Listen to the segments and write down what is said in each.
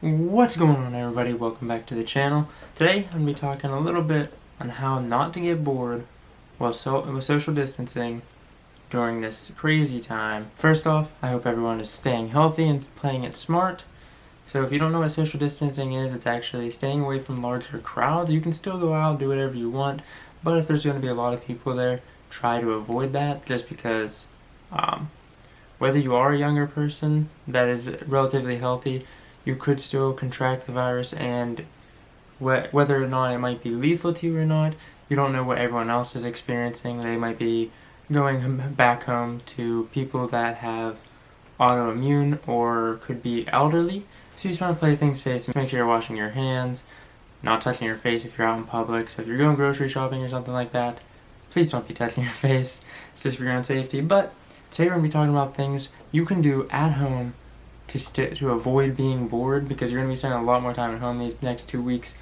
What's going on, everybody? Welcome back to the channel. Today I'm going to be talking a little bit on how not to get bored with social distancing during this crazy time. First off, I hope everyone is staying healthy and playing it smart. So if you don't know what social distancing is, it's actually staying away from larger crowds. You can still go out, do whatever you want, but if there's going to be a lot of people there, try to avoid that, just because whether you are a younger person that is relatively healthy, you could still contract the virus, and whether or not it might be lethal to you or not, you don't know what everyone else is experiencing. They might be going back home to people that have autoimmune or could be elderly. So you just want to play things safe, so make sure you're washing your hands, not touching your face if you're out in public. So if you're going grocery shopping or something like that, please don't be touching your face. It's just for your own safety. But today we're going to be talking about things you can do at home to avoid being bored, because you're going to be spending a lot more time at home these next 2 weeks.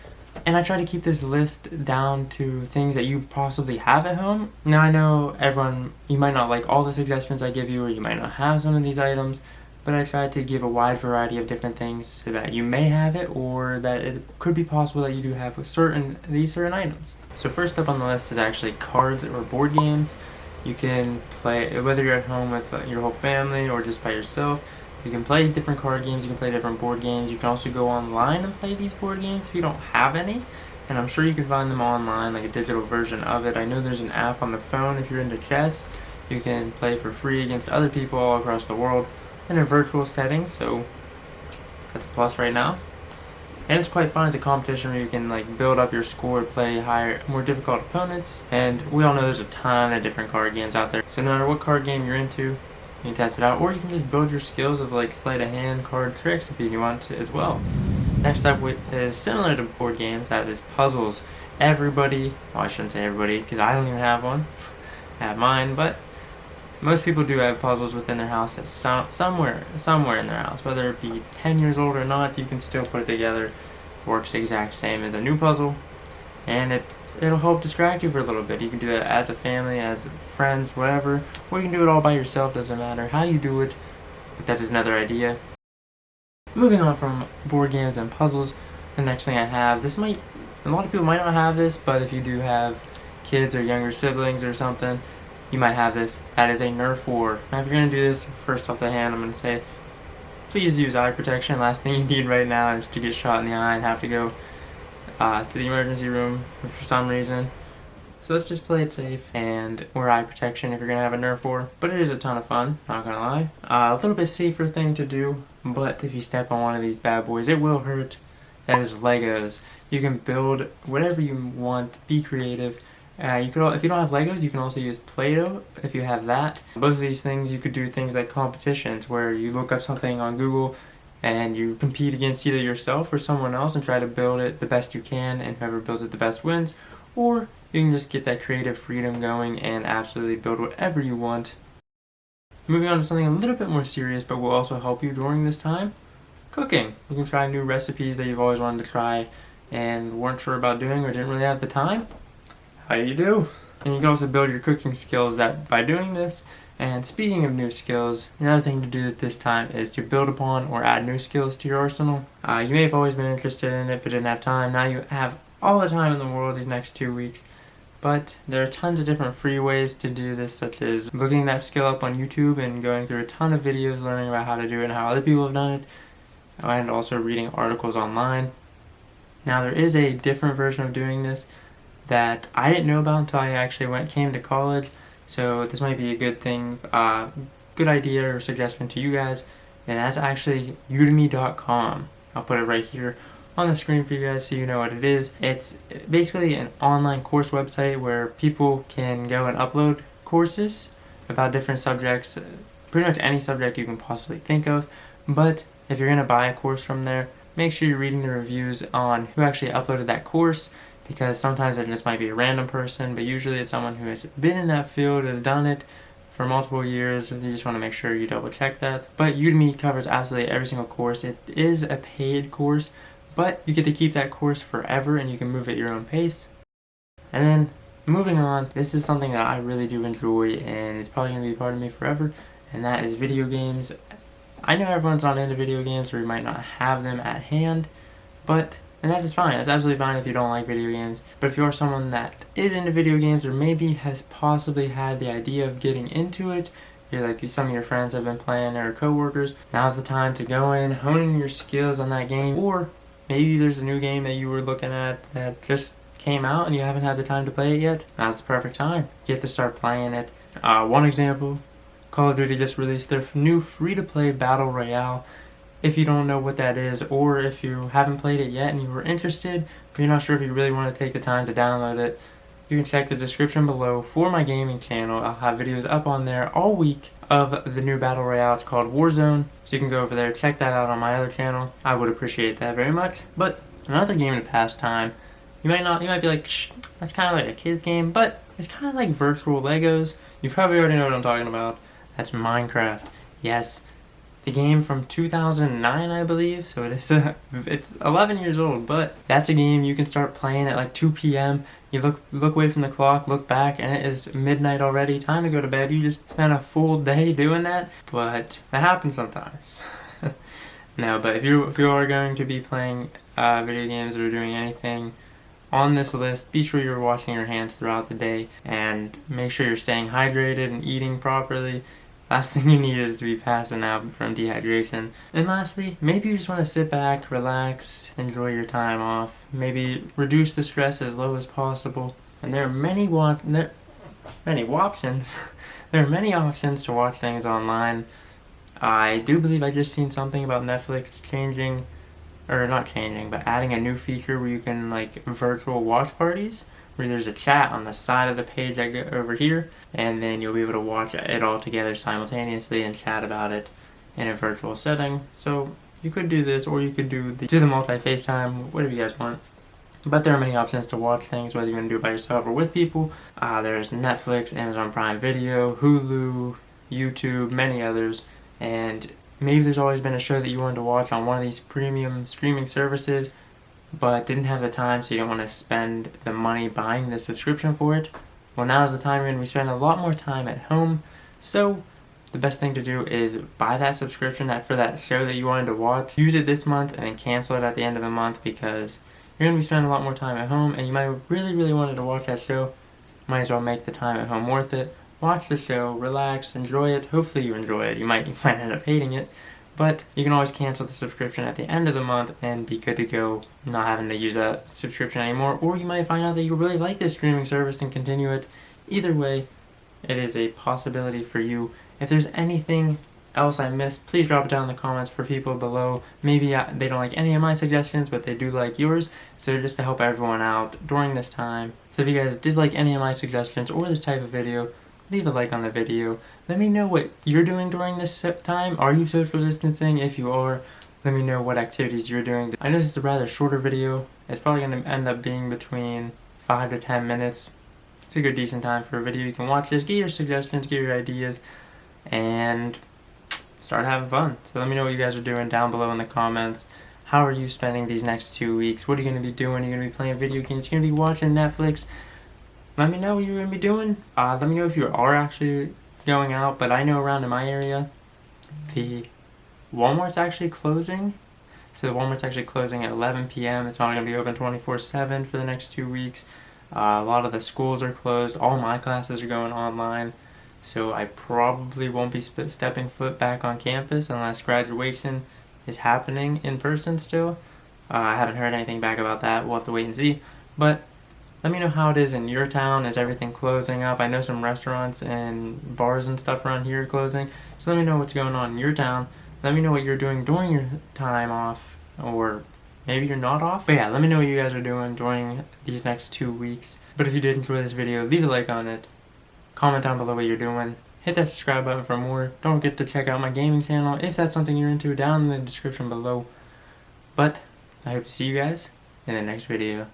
And I try to keep this list down to things that you possibly have at home. Now I know everyone, you might not like all the suggestions I give you, or you might not have some of these items, but I try to give a wide variety of different things so that you may have it, or that it could be possible that you do have these certain items. So first up on the list is actually cards or board games. You can play, whether you're at home with your whole family or just by yourself. You can play different card games, you can play different board games. You can also go online and play these board games if you don't have any. And I'm sure you can find them online, like a digital version of it. I know there's an app on the phone if you're into chess. You can play for free against other people all across the world in a virtual setting, so that's a plus right now. And it's quite fun. It's a competition where you can build up your score, play higher, more difficult opponents. And we all know there's a ton of different card games out there. So no matter what card game you're into, you can test it out, or you can just build your skills of sleight of hand card tricks if you want to as well. Next up is similar to board games, that is puzzles. Everybody, well, I shouldn't say everybody because I don't even have one. I have mine, but most people do have puzzles within their house somewhere in their house. Whether it be 10 years old or not, you can still put it together. Works the exact same as a new puzzle, and it'll help distract you for a little bit. You can do it as a family, as friends, whatever, or you can do it all by yourself. Doesn't matter how you do it, but that is another idea. Moving on from board games and puzzles, the next thing I have, a lot of people might not have this, but if you do have kids or younger siblings or something, you might have this. That is a Nerf war. Now if you're going to do this, first off the hand, I'm going to say, please use eye protection. Last thing you need right now is to get shot in the eye and have to go to the emergency room for some reason. So let's just play it safe and wear eye protection if you're going to have a Nerf war. But it is a ton of fun, not going to lie. A little bit safer thing to do, but if you step on one of these bad boys, it will hurt. That is Legos. You can build whatever you want, be creative. If you don't have Legos, you can also use Play-Doh if you have that. Both of these things, you could do things like competitions where you look up something on Google and you compete against either yourself or someone else and try to build it the best you can, and whoever builds it the best wins. Or you can just get that creative freedom going and absolutely build whatever you want. Moving on to something a little bit more serious but will also help you during this time, cooking. You can try new recipes that you've always wanted to try and weren't sure about doing or didn't really have the time. How do you do? And you can also build your cooking skills by doing this. And speaking of new skills, another thing to do at this time is to build upon or add new skills to your arsenal. You may have always been interested in it but didn't have time. Now you have all the time in the world these next 2 weeks. But there are tons of different free ways to do this, such as looking that skill up on YouTube and going through a ton of videos learning about how to do it and how other people have done it, and also reading articles online. Now there is a different version of doing this that I didn't know about until I actually came to college. So this might be a good thing, good idea or suggestion to you guys, and that's actually udemy.com. I'll put it right here on the screen for you guys so you know what it is. It's basically an online course website where people can go and upload courses about different subjects, pretty much any subject you can possibly think of. But if you're going to buy a course from there, make sure you're reading the reviews on who actually uploaded that course, because sometimes it just might be a random person, but usually it's someone who has been in that field, has done it for multiple years, and you just want to make sure you double check that. But Udemy covers absolutely every single course. It is a paid course, but you get to keep that course forever and you can move at your own pace. And then moving on, this is something that I really do enjoy and it's probably going to be part of me forever, and that is video games. I know everyone's not into video games or you might not have them at hand, and that is fine. It's absolutely fine if you don't like video games. But if you are someone that is into video games or maybe has possibly had the idea of getting into it, some of your friends have been playing or coworkers, now's the time to go in, honing your skills on that game. Or maybe there's a new game that you were looking at that just came out and you haven't had the time to play it yet. Now's the perfect time. You have to start playing it. One example, Call of Duty just released their new free-to-play Battle Royale. If you don't know what that is, or if you haven't played it yet and you were interested, but you're not sure if you really want to take the time to download it, you can check the description below for my gaming channel. I'll have videos up on there all week of the new Battle Royale. It's called Warzone, so you can go over there, check that out on my other channel. I would appreciate that very much. But another game to pass time, you might be like, shh, that's kind of like a kid's game, but it's kind of like virtual Legos. You probably already know what I'm talking about. That's Minecraft. Yes. The game from 2009, I believe, so it's 11 years old, but that's a game you can start playing at like 2 p.m. You look away from the clock, look back, and it is midnight already, time to go to bed. You just spent a full day doing that, but that happens sometimes. No, but if you are going to be playing video games or doing anything on this list, be sure you're washing your hands throughout the day, and make sure you're staying hydrated and eating properly. Last thing you need is to be passing out from dehydration. And lastly, maybe you just want to sit back, relax, enjoy your time off. Maybe reduce the stress as low as possible. And there are many options. There are many options to watch things online. I do believe I just seen something about Netflix adding a new feature where you can like virtual watch parties, where there's a chat on the side of the page over here, and then you'll be able to watch it all together simultaneously and chat about it in a virtual setting. So you could do this, or you could do the multi-FaceTime, whatever you guys want. But there are many options to watch things, whether you're going to do it by yourself or with people. There's Netflix, Amazon Prime Video, Hulu, YouTube, many others. And maybe there's always been a show that you wanted to watch on one of these premium streaming services, but didn't have the time, so you don't want to spend the money buying the subscription for it. Well, now's the time you're going to be spending a lot more time at home, so the best thing to do is buy that subscription for that show that you wanted to watch. Use it this month and then cancel it at the end of the month, because you're going to be spending a lot more time at home and you might really wanted to watch that show. Might as well make the time at home worth it. Watch the show, relax, enjoy it. Hopefully you enjoy it. You might end up hating it. But you can always cancel the subscription at the end of the month and be good to go, not having to use that subscription anymore. Or you might find out that you really like this streaming service and continue it. Either way, it is a possibility for you. If there's anything else I missed, please drop it down in the comments for people below. Maybe they don't like any of my suggestions, but they do like yours. So just to help everyone out during this time. So if you guys did like any of my suggestions or this type of video, leave a like on the video. Let me know what you're doing during this time. Are you social distancing? If you are, let me know what activities you're doing. I know this is a rather shorter video. It's probably going to end up being between 5 to 10 minutes. It's a good decent time for a video. You can watch this, get your suggestions, get your ideas, and start having fun. So let me know what you guys are doing down below in the comments. How are you spending these next 2 weeks? What are you going to be doing? Are you going to be playing video games? Are you going to be watching Netflix? Let me know what you're going to be doing. Let me know if you are actually going out, but I know around in my area, the Walmart's actually closing. So the Walmart's actually closing at 11 p.m. It's not going to be open 24/7 for the next 2 weeks. A lot of the schools are closed. All my classes are going online. So I probably won't be stepping foot back on campus unless graduation is happening in person still. I haven't heard anything back about that. We'll have to wait and see. But let me know how it is in your town. Is everything closing up? I know some restaurants and bars and stuff around here are closing. So let me know what's going on in your town. Let me know what you're doing during your time off, or maybe you're not off. But yeah, let me know what you guys are doing during these next 2 weeks. But if you did enjoy this video, leave a like on it. Comment down below what you're doing. Hit that subscribe button for more. Don't forget to check out my gaming channel if that's something you're into, down in the description below. But I hope to see you guys in the next video.